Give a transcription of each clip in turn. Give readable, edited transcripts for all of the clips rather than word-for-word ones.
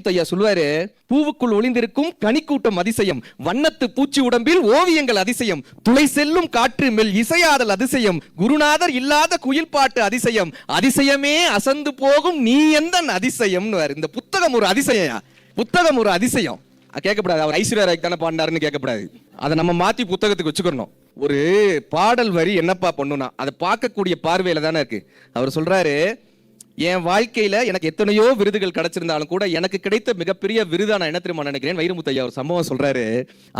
வைரமுத்தையா சொல்லுவாரு, பூவுக்குள் ஒளிந்திருக்கும் கனிக்கூட்டம் அதிசயம், வண்ணத்து பூச்சி உடம்பில் ஓவியங்கள் அதிசயம், துளை செல்லும் காற்று மெல் இசையாதல் அதிசயம், குருநாதர் இல்லாத குயில் பாட்டு அதிசயம், அதிசயமே அசந்து போகும் நீ எந்த அதிசயம். இந்த புத்தகம் ஒரு அதிசயம், புத்தகம் ஒரு அதிசயம். கேட்கப்படாது அவர் ஐஸ்வர்யா ராய்க்கு தானே பாடினாருன்னு கேட்கப்படாது. அதை நம்ம மாத்தி புத்தகத்துக்கு வச்சுக்கணும். ஒரு பாடல் வரி என்னப்பா பண்ணுனா அதை பார்க்கக்கூடிய பார்வையில தானே இருக்கு. அவர் சொல்றாரு, என் வாழ்க்கையில எனக்கு எத்தனையோ விருதுகள் கிடைச்சிருந்தாலும் கூட எனக்கு கிடைத்த மிகப்பெரிய விருதா நான் என்ன தெரியுமா நினைக்கிறேன். வைரமுத்தையா ஒரு சம்பவம் சொல்றாரு.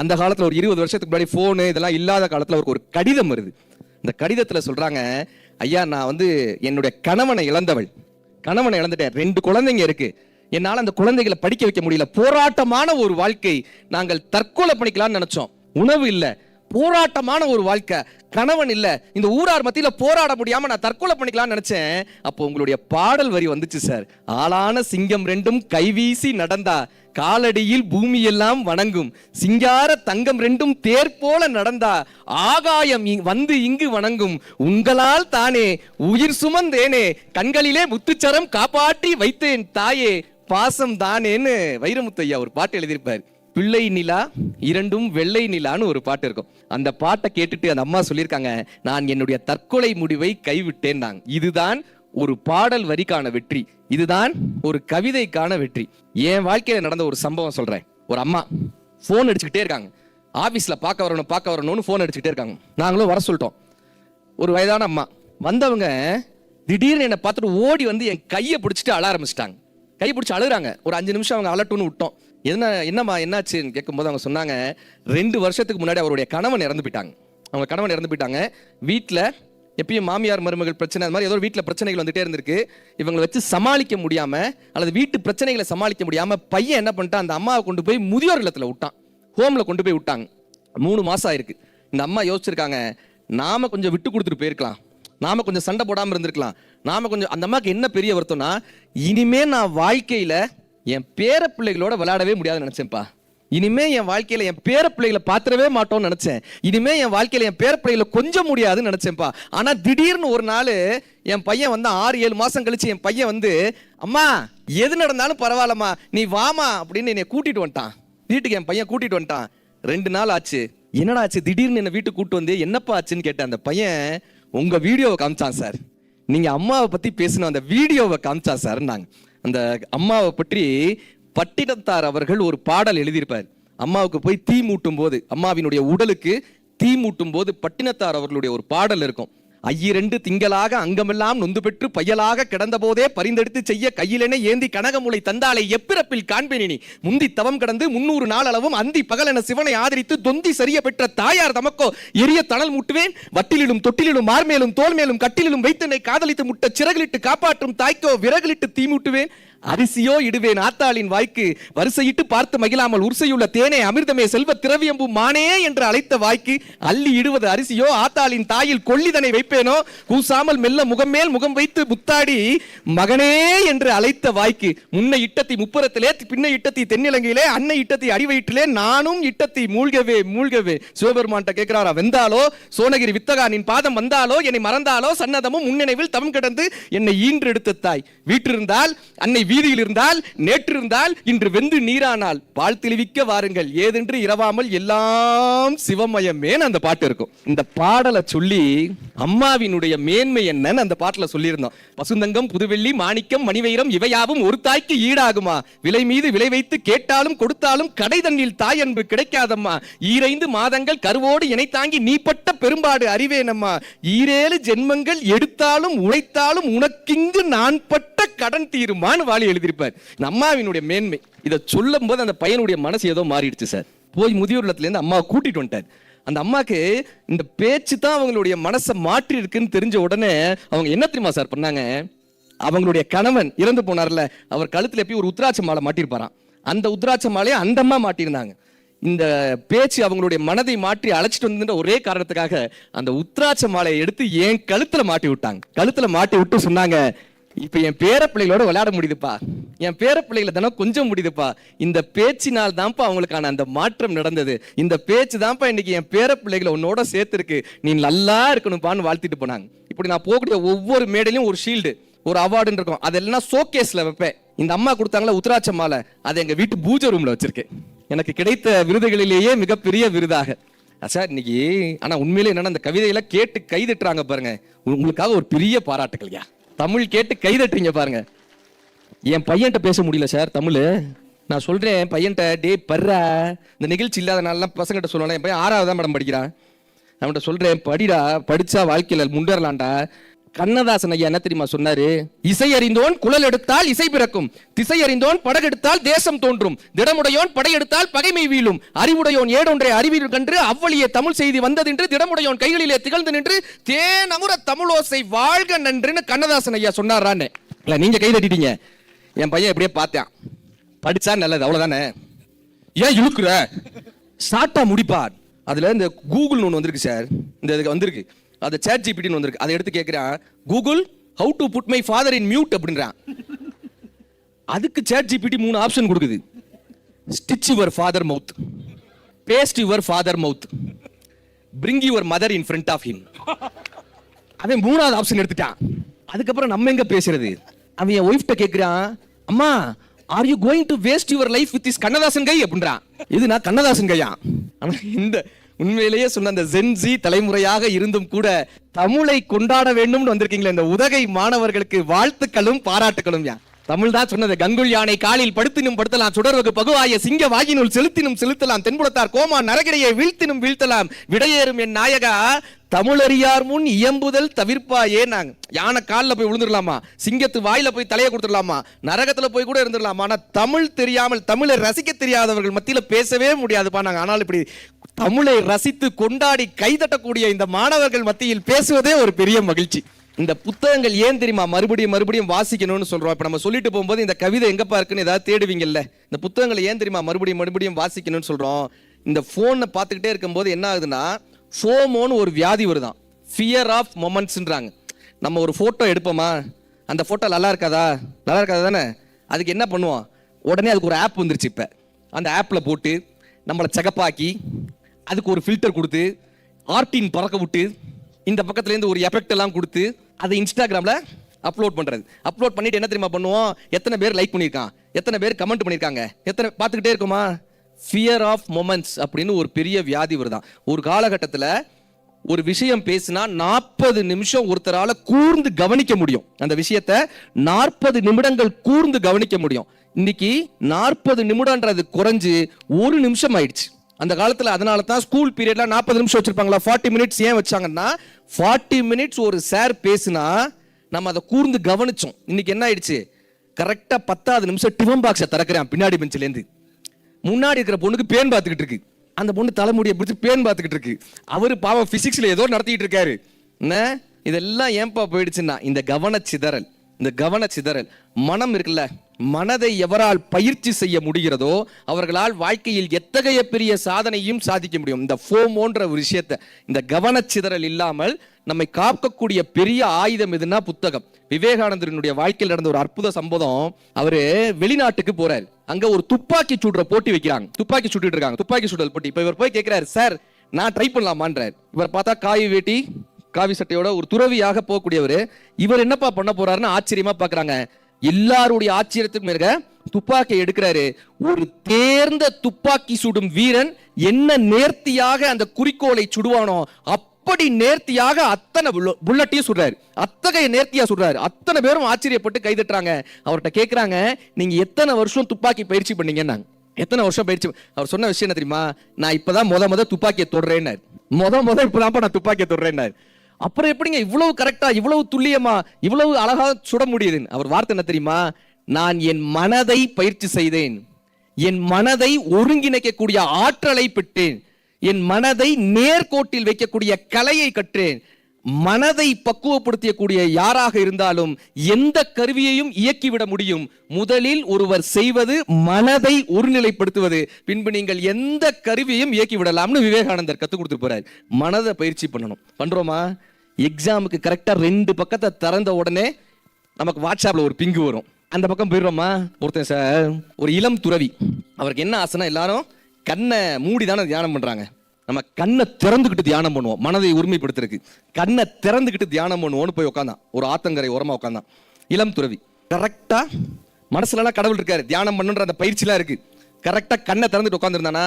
அந்த காலத்துல ஒரு 20 வருஷத்துக்கு முன்னாடி போனு இதெல்லாம் இல்லாத காலத்துல அவருக்கு ஒரு கடிதம் வருது. இந்த கடிதத்துல சொல்றாங்க, ஐயா நான் என்னுடைய கணவனை இழந்துட்டேன், 2 குழந்தைங்க இருக்கு, என்னால அந்த குழந்தைகளை படிக்க வைக்க முடியல, போராட்டமான ஒரு வாழ்க்கை, நாங்கள் தற்கொலை பண்ணிக்கலாம்னு நினைச்சோம், உணவு இல்ல, போராட்டமான ஒரு வாழ்க்கை, கணவன் இல்ல, இந்த ஊரார் மத்தியில போராட முடியாம நான் தற்கொலை பண்ணிக்கலாம்னு நினைச்சேன். அப்போ உங்களுடைய பாடல் வரி வந்துச்சு சார். ஆளான சிங்கம் 2 கைவீசி நடந்தா காலடியில் பூமி எல்லாம் வணங்கும், சிங்கார தங்கம் 2 தேர் போல நடந்தா ஆகாயம் வந்து இங்கு வணங்கும், உங்களால் தானே உயிர் சுமந்தேனே கண்களிலே முத்துச்சரம் காப்பாற்றி வைத்தேன் தாயே பாசம் தானேன்னு வைரமுத்தையா ஒரு பாட்டு எழுதியிருப்பார். பிள்ளை நிலா 2 வெள்ளை நிலான்னு ஒரு பாட்டு இருக்கும். அந்த பாட்டை கேட்டுட்டு அந்த அம்மா சொல்லியிருக்காங்க, நான் என்னுடைய தற்கொலை முடிவை கைவிட்டேன். இதுதான் ஒரு பாடல் வரிக்கான வெற்றி, இதுதான் ஒரு கவிதைக்கான வெற்றி. என் வாழ்க்கையில நடந்த ஒரு சம்பவம் சொல்றேன். ஒரு அம்மா போன் அடிச்சுக்கிட்டே இருக்காங்க, ஆபீஸ்ல பார்க்க வரணும்னு போன் அடிச்சுக்கிட்டே இருக்காங்க. நாங்களும் வர சொல்லிட்டோம். ஒரு வயதான அம்மா வந்தவங்க திடீர்னு என்னை பார்த்துட்டு ஓடி வந்து என் கையை பிடிச்சிட்டு அழ ஆரம்பிச்சிட்டாங்க. கை பிடிச்சி அழுகுறாங்க. ஒரு 5 நிமிஷம் அவங்க அலட்டுன்னு விட்டோம். என்னம்மா என்னாச்சுன்னு கேட்கும்போது அவங்க சொன்னாங்க, 2 வருஷத்துக்கு முன்னாடி அவருடைய கணவன் இறந்து போயிட்டாங்க. வீட்டில் எப்பயும் மாமியார் மருமகள் பிரச்சனை, அது மாதிரி ஏதோ வீட்டில் பிரச்சனைகள் வந்துட்டே இருந்திருக்கு. இவங்களை வச்சு சமாளிக்க முடியாம அல்லது வீட்டு பிரச்சனைகளை சமாளிக்க முடியாம பையன் என்ன பண்ணிட்டான், அந்த அம்மாவை கொண்டு போய் முதியோர் இல்லத்துல விட்டான், ஹோம்ல கொண்டு போய் விட்டாங்க. 3 மாசம் ஆயிருக்கு. இந்த அம்மா யோசிச்சிருக்காங்க, நாம கொஞ்சம் விட்டு கொடுத்துட்டு போயிருக்கலாம், நாம கொஞ்சம் சண்டை போடாம இருந்திருக்கலாம், நாம கொஞ்சம். அந்த அம்மாக்கு என்ன பெரிய வருத்தம்னா, இனிமே நான் வாழ்க்கையில என் பேர பிள்ளைகளோட விளையாடவே முடியாதுன்னு நினைச்சேன்ப்பா, இனிமே என் வாழ்க்கையில என் பேர பிள்ளைகளை பாத்திரவே மாட்டோம்னு நினைச்சேன், இனிமே என் வாழ்க்கையில என் பேர பிள்ளைகளை கொஞ்சம் முடியாதுன்னு நினைச்சேன்ப்பா. ஆனா திடீர்னு ஒரு நாள் என் பையன் 6-7 மாசம் கழிச்சு என் பையன் அம்மா எது நடந்தாலும் பரவாயில்லம்மா நீ வாமா அப்படின்னு என்னை கூட்டிட்டு வந்துட்டான். வீட்டுக்கு என் பையன் கூட்டிட்டு வந்துட்டான். 2 நாள் ஆச்சு. என்னடா ஆச்சு திடீர்னு என்ன வீட்டுக்கு கூட்டு வந்து என்னப்பா ஆச்சுன்னு கேட்டேன். அந்த பையன் உங்க வீடியோவை காமிச்சான் சார், நீங்க அம்மாவை பத்தி பேசணும் அந்த வீடியோவை காமிச்சா சார். நாங்க அந்த அம்மாவை பற்றி பட்டினத்தார் அவர்கள் ஒரு பாடல் எழுதியிருப்பார். அம்மாவுக்கு போய் தீ மூட்டும் போது, அம்மாவினுடைய உடலுக்கு தீ மூட்டும் போது பட்டினத்தார் அவர்களுடைய ஒரு பாடல் இருக்கும். 2 திங்களாக அங்கமெல்லாம் நொந்து பெற்று பயலாக கிடந்த போதே பரிந்தெடுத்து செய்ய கையிலென ஏந்தி கனகமுலை தந்தாலை எப்பிறப்பில் காண்பேனி, முந்தி தவம் கடந்து 300 நாள் அளவும் அந்தி பகலென சிவனை ஆதரித்து தொந்தி சரிய பெற்ற தாயார் தமக்கோ எரிய தணல் முட்டுவேன், வட்டிலும் தொட்டிலும் மார்மேலும் தோல் மேலும் கட்டிலும் வைத்தனை காதலித்து முட்ட சிறகுலிட்டு காப்பாற்றும் தாய்க்கோ விறகுலிட்டு தீ மூட்டுவேன், அரிசியோ இடுவேன் ஆத்தாளின் வாய்க்கு, வரிசையிட்டு பார்த்து மகிழாமல் உரிசையுள்ள தேனே அமிர்தமே செல்வ திரவியம்பு மானே என்று அழைத்த வாய்க்கு, அள்ளி இடுவது அரிசியோ ஆத்தாளின் தாயில் கொள்ளிதனை வைப்பேனோ, கூசாமல் மெல்ல முகம் மேல் முகம் வைத்து முத்தாடி மகனே என்று அழைத்த வாய்க்கு, முன்னை இட்டத்தி முப்புறத்திலே பின்னை இட்டத்தி தென்னிலங்கையிலே அன்னை இட்டத்தி அடிவயிற்றிலே நானும் இட்டத்தி மூழ்கவே மூழ்கவே. சிவபெருமான்ட்ட கேட்கிறாரா, வெந்தாலோ சோனகிரி வித்தகா நின் பாதம் வந்தாலோ என்னை மறந்தாலோ சன்னதமும் முன்னினைவில் தவம் கிடந்து என்னை ஈன்றெடுத்த தாய், வீற்றிருந்தால் அன்னை வீதியில் இருந்தால் நேற்று இருந்தால் இன்று வெந்து நீரானால் பால் தெளிவிக்க வாருங்கள் ஏதென்று இரவாமல் எல்லாம் சிவமயமே அந்த பாட்டு இருக்கும். இந்த பாடலை சொல்லி அம்மாவினுடைய மேன்மை என்னன்னு அந்த பாட்டுல சொல்லியிருந்தோம். பசுந்தங்கம் புதுவெள்ளி மாணிக்கம் மணிவைரம் இவையாவும் ஒரு தாய்க்கு ஈடாகுமா, விலை மீது விலை வைத்து கேட்டாலும் கொடுத்தாலும் கடை தண்ணில் தாய் அன்பு கிடைக்காதம்மா, 5 மாதங்கள் கருவோடு இணை தாங்கி நீ பட்ட பெரும்பாடு அறிவேனம்மா, 7 ஜென்மங்கள் எடுத்தாலும் உழைத்தாலும் உனக்கிங்கு நான் பட்ட கடன் தீருமான்னு வாழி எழுதியிருப்பார். அம்மாவினுடைய மேன்மை இதை சொல்லும் போது அந்த பையனுடைய மனசு ஏதோ மாறிடுச்சு சார். போய் முதியோர் இல்லத்துல இருந்து அம்மாவை கூட்டிட்டு வந்துட்டார். அந்த அம்மாக்கு இந்த பேச்சு தான் அவங்களுடைய மனசை மாற்றி இருக்குன்னு தெரிஞ்ச உடனே அவங்க என்ன தெரியுமா சார் பண்ணாங்க, அவங்களுடைய கணவன் இறந்து போனார்ல, அவர் கழுத்துல எப்பயும் ஒரு உத்ராட்ச மாலை மாட்டிருப்பாராம். அந்த உத்ராட்ச மாலையை அந்த அம்மா மாட்டிருந்தாங்க. இந்த பேச்சு அவங்களுடைய மனதை மாற்றி அழைச்சிட்டு வந்து ஒரே காரணத்துக்காக அந்த உத்ராட்ச மாலையை எடுத்து என் கழுத்துல மாட்டி விட்டாங்க. கழுத்துல மாட்டி விட்டு சொன்னாங்க, இப்ப என் பேர பிள்ளைகளோட விளையாட முடியுதுப்பா, என் பேர பிள்ளைகளை தானே கொஞ்சம் முடியுதுப்பா, இந்த பேச்சினால் தான்ப்பா அவங்களுக்கான அந்த மாற்றம் நடந்தது, இந்த பேச்சு தான்ப்பா இன்னைக்கு என் பேர பிள்ளைகளை உன்னோட சேர்த்துருக்கு, நீ நல்லா இருக்கணும்ப்பான்னு வாழ்த்திட்டு போனாங்க. இப்படி நான் போகக்கூடிய ஒவ்வொரு மேடையிலும் ஒரு ஷீல்டு ஒரு அவார்டுன்னு இருக்கும், அதெல்லாம் ஷோகேஸ்ல வைப்பேன். இந்த அம்மா கொடுத்தாங்களா உத்தராட்ச மாலை, அதை எங்க வீட்டு பூஜை ரூம்ல வச்சிருக்கேன். எனக்கு கிடைத்த விருதுகளிலேயே மிகப்பெரிய விருதாக சார் இன்னைக்கு. ஆனா உண்மையிலே என்னன்னா அந்த கவிதையில கேட்டு கைதட்டுறாங்க பாருங்க, உங்களுக்காக ஒரு பெரிய பாராட்டுக்கள்யா. தமிழ் கேட்டு கைதட்டுறீங்க பாருங்க. என் பையன்கிட்ட பேச முடியல சார் தமிழ். நான் சொல்றேன் பையன்கிட்ட, டே பர்றா, இந்த நிகழ்ச்சி இல்லாத நாள்லாம் பசங்கிட்ட சொல்லணும். என் பையன் 6வது தான் மேடம் படிக்கிறான். அவன்கிட்ட சொல்றேன், படிடா, படிச்சா வாழ்க்கையில முன்னேறலாம்டா. கண்ணதாசன் ஐயா என்ன தெரியுமா சொன்னாரு? இசை அறிந்தோன் குழல் எடுத்தால் இசை பிறக்கும், திசை அறிந்தோன் படகெடுத்தால் தேசம் தோன்றும், திடமுடையோன் படையெடுத்தால் பகைமை வீழும், அறிவுடையோன் ஏடொன்றை அறிவில் கன்று அவ்வளியே தமிழ் செய்தி வந்ததென்று திடமுடையோன் கைகளிலே திகழ்ந்து நின்று தேன் அமுர தமிழோசை வாழ்க நன்றுன்னு கண்ணதாசன் ஐயா சொன்னாரான்னு. இல்ல நீங்க கை தட்டிட்டீங்க. என் பையன் எப்படியே பார்த்தேன், படிச்சா நல்லது அவ்வளவுதானே, ஏன் இழுக்குற, ஷார்ட்டா முடிப்பார். அதுல இந்த கூகுள் ஒன்று வந்திருக்கு சார், இந்த இதுக்கு வந்திருக்கு, அது சாட் ஜிபிடின்னு வந்திருக்கு. அதை எடுத்து கேட்கிறான், Google how to put my father in mute அப்படின்றான். அதுக்கு சாட் ஜிபிடி 3 ஆப்ஷன் கொடுக்குது. Stitch your father mouth, paste your father mouth, bring your mother in front of him. அவன் 3வது ஆப்ஷன் எடுத்துட்டான். அதுக்கப்புறம் நம்ம எங்க பேசுறது? அவன் என் ஒய்ஃப்ட்ட கேட்கிறான், அம்மா are you going to waste your life with this Kannadasan guy அப்படின்றான். இது நான் கண்ணதாசன் கையா? ஆனா இந்த உண்மையிலேயே சொன்ன அந்த ஜென்சி தலைமுறையாக இருந்தும் கூட தமிழை கொண்டாட வேண்டும்னு வந்திருக்கீங்களே, இந்த உதகை மாணவர்களுக்கு வாழ்த்துக்களும் பாராட்டுகளும். தமிழ் தான் சொன்னது, கங்குல் யானை காலில் படுத்தினும் படுத்தலாம், சுடர்வகு பகுவாய சிங்க வாயினுள் செலுத்தினும் செலுத்தலாம், தென்புலத்தார் கோமா நரகிடையை வீழ்த்தினும் வீழ்த்தலாம், விடையேறும் என் நாயகா தமிழறியார் முன் இயம்புதல் தவிர்ப்பாயே. நாங்க யானை காலில் போய் விழுந்துடலாமா, சிங்கத்து வாயில போய் தலையை கொடுத்துடலாமா, நரகத்துல போய் கூட இருந்துடலாமா, ஆனா தமிழ் தெரியாமல் தமிழை ரசிக்க தெரியாதவர்கள் மத்தியில பேசவே முடியாதுப்பா நாங்க. ஆனால் இப்படி தமிழை ரசித்து கொண்டாடி கைதட்டக்கூடிய இந்த மாணவர்கள் மத்தியில் பேசுவதே ஒரு பெரிய மகிழ்ச்சி. இந்த புத்தகங்கள் ஏன் தெரியுமா மறுபடியும் மறுபடியும் வாசிக்கணும்னு சொல்றோம். இப்ப நம்ம சொல்லிட்டு போகும்போது இந்த கவிதை எங்கப்பா இருக்குன்னு ஏதாவது தேடுவீங்கல்ல, இந்த புத்தகங்களை ஏன் தெரியுமா மறுபடியும் மறுபடியும் வாசிக்கணும்னு சொல்றோம். இந்த போனை பார்த்துக்கிட்டே இருக்கும்போது என்ன ஆகுதுன்னா, ஃபோமோன்னு ஒரு வியாதி வருதான், ஃபியர் ஆஃப் மொமெண்ட்ஸ்ன்றாங்க. நம்ம ஒரு போட்டோ எடுப்போமா, அந்த போட்டோ நல்லா இருக்காதா, நல்லா இருக்காதா தானே, அதுக்கு என்ன பண்ணுவோம், உடனே அதுக்கு ஒரு ஆப் வந்துருச்சு. இப்ப அந்த ஆப்ல போட்டு நம்மளை செகப்பாக்கி அதுக்கு ஒரு ஃபில்டர் கொடுத்து ஆர்டின் பறக்க விட்டு இந்த பக்கத்துல இருந்து ஒரு எஃபெக்ட் எல்லாம் கொடுத்து அதை இன்ஸ்டாகிராம்ல அப்லோட் பண்றது. அப்லோட் பண்ணிட்டு என்ன தெரியுமா பண்ணுவோம், எத்தனை பேர் லைக் பண்ணியிருக்கான், எத்தனை பேர் கமெண்ட் பண்ணியிருக்காங்க, எத்தனை பார்த்துக்கிட்டே இருக்குமா. ஃபியர் ஆஃப் மொமெண்ட்ஸ் அப்படின்னு ஒரு பெரிய வியாதி வருதான். ஒரு காலகட்டத்தில் ஒரு விஷயம் பேசினா 40 நிமிஷம் ஒருத்தரால கூர்ந்து கவனிக்க முடியும். அந்த விஷயத்தை 40 நிமிடங்கள் கூர்ந்து கவனிக்க முடியும். இன்னைக்கு 40 நிமிடம்ன்றது குறைஞ்சு 1 நிமிஷம் ஆயிடுச்சு. அந்த காலத்துல அதனால தான் ஸ்கூல் பீரியட்ல 40 நிமிஷம் வச்சிருப்பாங்களா, 40 மினிட்ஸ் ஏன் வச்சாங்கன்னா 40 மினிட்ஸ் ஒரு சார் பேசினா நம்ம அதை கூர்ந்து கவனிச்சோம். இன்னைக்கு என்ன ஆயிடுச்சு, கரெக்டா 10வது நிமிஷம் டிஃபன் பாக்ஸை திறக்கிறேன் பின்னாடி பெஞ்சில இருந்து. முன்னாடி இருக்கிற பொண்ணுக்கு பேன் பார்த்துக்கிட்டு இருக்கு, அந்த பொண்ணு தலைமுடியை பிடிச்சி பேன் பார்த்துக்கிட்டு இருக்கு, அவரு பாவம் பிசிக்ஸ்ல ஏதோ நடத்திட்டு இருக்காரு. என்ன இதெல்லாம் ஏன்பா போயிடுச்சுன்னா இந்த கவனச்சிதறல். இந்த கவனச்சிதறல் மனம் இருக்குல்ல, மனதை எவரால் பயிற்சி செய்ய முடிகிறதோ அவர்களால் வாழ்க்கையில் எத்தகைய பெரிய சாதனையும் சாதிக்க முடியும். இந்த ஃபோமோன்ற ஒரு விஷயத்தை, இந்த கவனச்சிதறல் இல்லாமல் நம்மை காக்கக்கூடிய பெரிய ஆயுதம் எதுனா புத்தகம். விவேகானந்தரினுடைய வாழ்க்கையில் நடந்த ஒரு அற்புத சம்பவம், அவரு வெளிநாட்டுக்கு போறாரு, அங்க ஒரு துப்பாக்கி சுடுற போட்டி வைக்கிறாங்க, துப்பாக்கி சுட்டுட்டு இருக்காங்க, துப்பாக்கி சுடல் போட்டி. இப்ப இவர் போய் கேட்கிறாரு, சார் நான் ட்ரை பண்ணலாமான்றார். இவர் பார்த்தா காவி வேட்டி காவி சட்டையோட ஒரு துறவியாக போகக்கூடியவர். இவர் என்னப்பா பண்ண போறாருன்னு ஆச்சரியமா பாக்குறாங்க. எல்லாருடைய ஆச்சரியத்துக்கு மேல துப்பாக்கி எடுக்கிறாரு. ஒரு தேர்ந்த துப்பாக்கி சுடும் வீரன் என்ன நேர்த்தியாக அந்த குறிக்கோளை சுடுவானோ அப்படி நேர்த்தியாக அத்தனை புல்லட்டையும் சுடுறாரு, அத்தகைய நேர்த்தியா சுடுறாரு. அத்தனை பேரும் ஆச்சரியப்பட்டு கைதட்டுறாங்க. அவர்கிட்ட கேட்கிறாங்க, நீங்க எத்தனை வருஷம் துப்பாக்கி பயிற்சி பண்ணீங்கன்னா, எத்தனை வருஷம் பயிற்சி? அவர் சொன்ன விஷயம் என்ன தெரியுமா, நான் இப்பதான் முத துப்பாக்கியை தொடுறேன்னு, முத இப்பதான் நான் துப்பாக்கியை தொடுறேன்னு. அப்புறம் எப்படிங்க இவ்வளவு கரெக்டா, இவ்வளவு துல்லியமா, இவ்வளவு அழகா சுட முடியுது? அவர் வார்த்தை என்ன தெரியுமா, நான் என் மனதை பயிற்சி செய்தேன், என் மனதை ஒருங்கிணைக்கக்கூடிய ஆற்றலை பெற்றேன், என் மனதை நேர்கோட்டில் வைக்கக்கூடிய கலையை கற்றேன். மனதை பக்குவப்படுத்தக்கூடிய யாராக இருந்தாலும் எந்த கருவியையும் இயக்கிவிட முடியும். முதலில் ஒருவர் செய்வது மனதை ஒருநிலைப்படுத்துவது, பின்பு நீங்கள் எந்த கருவியையும் இயக்கி விடலாம்னு விவேகானந்தர் கத்துக் கொடுத்து போறாரு. மனதை பயிற்சி பண்ணணும். பண்றோமா? எக்ஸாமுக்கு கரெக்டா 2 பக்கத்தை திறந்த உடனே நமக்கு வாட்ஸ்அப்ல ஒரு பிங்கு வரும், அந்த பக்கம் போயிடுறோமா? ஒருத்தன் சார் ஒரு இளம் துறவி, அவருக்கு என்ன ஆசைனா எல்லாரும் கண்ணை மூடி தானே தியானம் பண்றாங்க, நம்ம கண்ணை திறந்துக்கிட்டு தியானம் பண்ணுவோம், மனதை உரிமைப்படுத்துறதுக்கு கண்ணை திறந்துக்கிட்டு தியானம் பண்ணுவோம்னு போய் உட்காந்தான். ஒரு ஆத்தங்கரை ஓரமா உட்காந்தான் இளம் துறவி. கரெக்டா மனசுலலாம் கடவுள் இருக்காரு, தியானம் பண்ணுன்ற அந்த பயிற்சிலாம் இருக்கு. கரெக்டா கண்ணை திறந்துட்டு உட்காந்துருந்தானா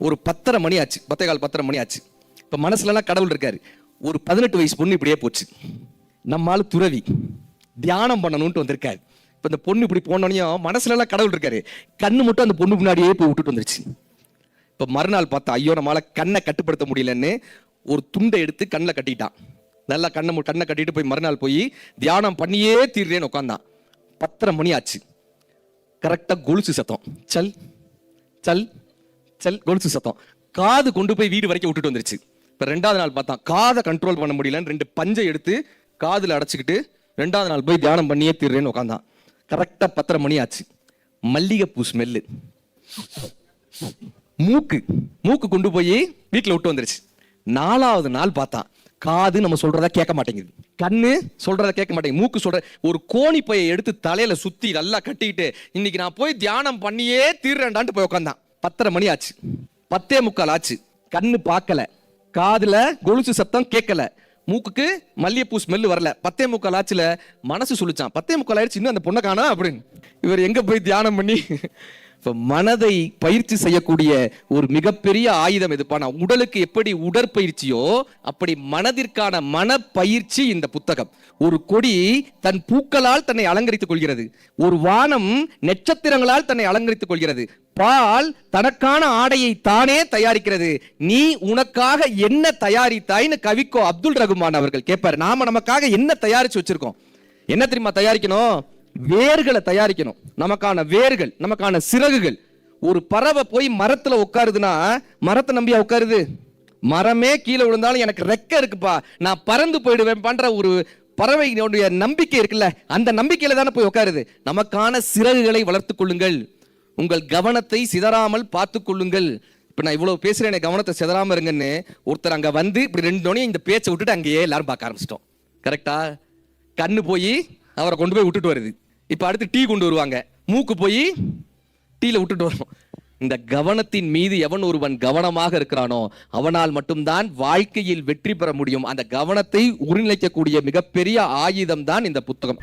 ஒரு 10:30 மணி ஆச்சு, 10:15 மணி ஆச்சு. இப்ப மனசுலலாம் கடவுள் இருக்காரு. ஒரு 18 வயசு பொண்ணு இப்படியே போச்சு. நம்மால துறவி தியானம் பண்ணணும்ட்டு வந்திருக்காரு. இப்ப இந்த பொண்ணு இப்படி போனோனையும் மனசுலலாம் கடவுள் இருக்காரு. கண்ணு மட்டும் அந்த பொண்ணு முன்னாடியே போய் விட்டுட்டு வந்துருச்சு. இப்ப மறுநாள் பார்த்தா ஐயோ நம்மளால கண்ணை கட்டுப்படுத்த முடியலன்னு ஒரு துண்டை எடுத்து கண்ணில் கட்டிட்டான். நல்லா கண்ணை கட்டிட்டு போய் மறுநாள் போய் தியானம் பண்ணியே தீர்றேன்னு உட்காந்தான். 10:30 மணி ஆச்சு. கரெக்டா கொலுசு சத்தம், சல் சல் சல் கொலுசு சத்தம். காது கொண்டு போய் வீடு வரைக்கும் விட்டுட்டு வந்துருச்சு. இப்ப 2வது நாள் பார்த்தான், காதை கண்ட்ரோல் பண்ண முடியலன்னு 2 பஞ்சை எடுத்து காதுல அடைச்சிக்கிட்டு 2வது நாள் போய் தியானம் பண்ணியே தீர்றேன்னு உட்காந்தான். கரெக்டா 10:30 மணி ஆச்சு. மல்லிகைப்பூ ஸ்மெல்லு, மூக்கு கொண்டு போய் வீட்டுல விட்டு வந்துருச்சு. 4வது நாள் பார்த்தான், காது நம்ம சொல்றதா கேட்க மாட்டேங்குது, கண்ணு சொல்றத கேட்க மாட்டேங்குது, மூக்கு சொல்ற ஒரு கோணி பையை எடுத்து தலையில சுத்தி நல்லா கட்டிக்கிட்டு இன்னைக்கு நான் போய் தியானம் பண்ணியே தீர்றேன்டான்ட்டு போய் உட்காந்தான். 10:30 மணி ஆச்சு. 10:45 ஆச்சு. கண்ணு பார்க்கல, காதுல கொலுசு சத்தம் கேட்கல, மூக்குக்கு மல்லிகைப்பூ ஸ்மெல் வரல. 10:45 ஆச்சுல மனசு சொல்லிச்சான், 10:45 ஆயிடுச்சு, இன்னும் அந்த பொண்ணை காணோம் அப்படின்னு. இவர் எங்க போய் தியானம் பண்ணி மனதை பயிற்சி செய்யக்கூடிய ஒரு மிகப்பெரிய ஆயுதம் எதுப்பா? உடலுக்கு எப்படி உடற்பயிற்சியோ அப்படி மனதிற்கான மனப்பயிற்சி இந்த புத்தகம். ஒரு கொடி தன் பூக்களால் தன்னை அலங்கரித்துக் கொள்கிறது, ஒரு வானம் நட்சத்திரங்களால் தன்னை அலங்கரித்துக் கொள்கிறது, பால் தனக்கான ஆடையை தானே தயாரிக்கிறது. நீ உனக்காக என்ன தயாரித்தாய்னு கவிக்கோ அப்துல் ரகுமான் அவர்கள் கேட்பார். நாம நமக்காக என்ன தயாரிச்சு வச்சிருக்கோம்? என்ன தெரியுமா தயாரிக்கணும்? வேர்களை தயாரிக்கணும். நமக்கான வேர்கள், நமக்கான சிறகுகள். ஒரு பறவை போய் மரத்துல உட்காருதுன்னா மரத்தை நம்பியா உட்காருது? மரமே கீழே விழுந்தாலும் எனக்கு ரெக்க இருக்குப்பா, நான் பறந்து போயிடுவேன் பண்ற ஒரு பறவையினுடைய நம்பிக்கை இருக்குல்ல, அந்த நம்பிக்கையில தானே போய் உட்காருது. நமக்கான சிறகுகளை வளர்த்துக் கொள்ளுங்கள், உங்கள் கவனத்தை சிதறாமல் பார்த்துக் கொள்ளுங்கள். இப்ப நான் இவ்வளவு பேசுறேன், கவனத்தை சிதறாம இருங்கன்னு ஒருத்தர் அங்க வந்து இப்படி 2 தோனி இந்த பேச்சை விட்டுட்டு அங்கேயே எல்லாரும் பார்க்க ஆரம்பிச்சிட்டோம். கரெக்டா? கண்ணு போய் அவரை கொண்டு போய் விட்டுட்டு வருது. இப்ப அடுத்து டீ கொண்டு வருவாங்க, மூக்கு போய் டீல விட்டுட்டு வரும். இந்த கவனத்தின் மீது எவன் ஒருவன் கவனமாக இருக்கிறானோ அவனால் மட்டும்தான் வாழ்க்கையில் வெற்றி பெற முடியும். அந்த கவனத்தை ஒருங்கிணைக்கக்கூடிய மிகப்பெரிய ஆயுதம் தான் இந்த புத்தகம்.